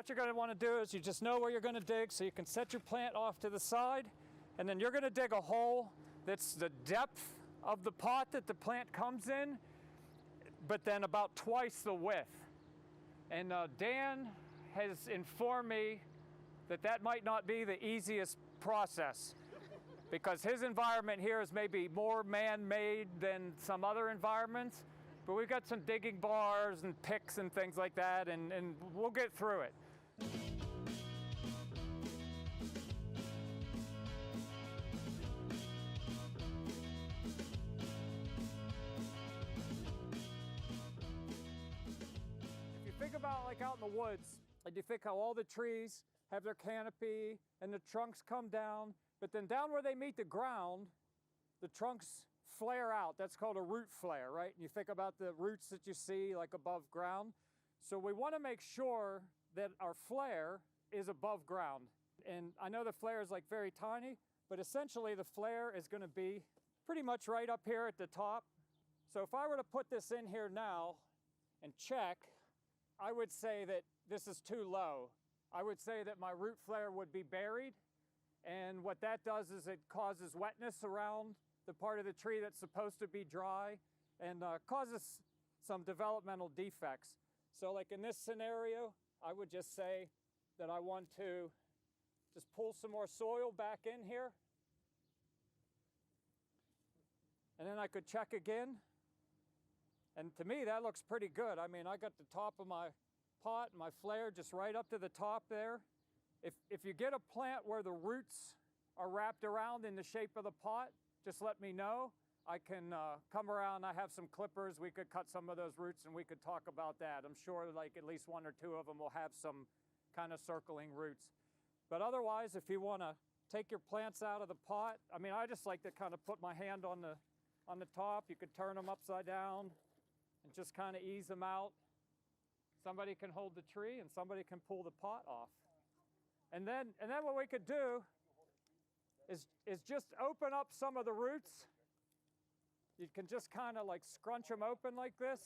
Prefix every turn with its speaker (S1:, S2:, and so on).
S1: what you're going to want to do is you just know where you're going to dig, so you can set your plant off to the side, and then you're going to dig a hole that's the depth of the pot that the plant comes in, but then about twice the width. And Dan has informed me that that might not be the easiest process, because his environment here is maybe more man-made than some other environments. But we've got some digging bars and picks and things like that, and we'll get through it. If you think about like out in the woods, and you think how all the trees have their canopy and the trunks come down, but then down where they meet the ground, the trunks flare out. That's called a root flare, right? And you think about the roots that you see like above ground. So we want to make sure that our flare is above ground. And I know the flare is like very tiny, but essentially the flare is going to be pretty much right up here at the top. So if I were to put this in here now and check, I would say that this is too low. I would say that my root flare would be buried. And what that does is it causes wetness around the part of the tree that's supposed to be dry, and causes some developmental defects. So like in this scenario, I would just say that I want to just pull some more soil back in here. And then I could check again. And to me, that looks pretty good. I mean, I got the top of my pot and my flare just right up to the top there. If you get a plant where the roots are wrapped around in the shape of the pot, just let me know. I can come around. I have some clippers. We could cut some of those roots and we could talk about that. I'm sure like at least one or two of them will have some kind of circling roots. But otherwise, if you want to take your plants out of the pot, I mean, I just like to kind of put my hand on the top. You could turn them upside down and just kind of ease them out. Somebody can hold the tree and somebody can pull the pot off. And then what we could do is just open up some of the roots. You can just kind of like scrunch them open like this.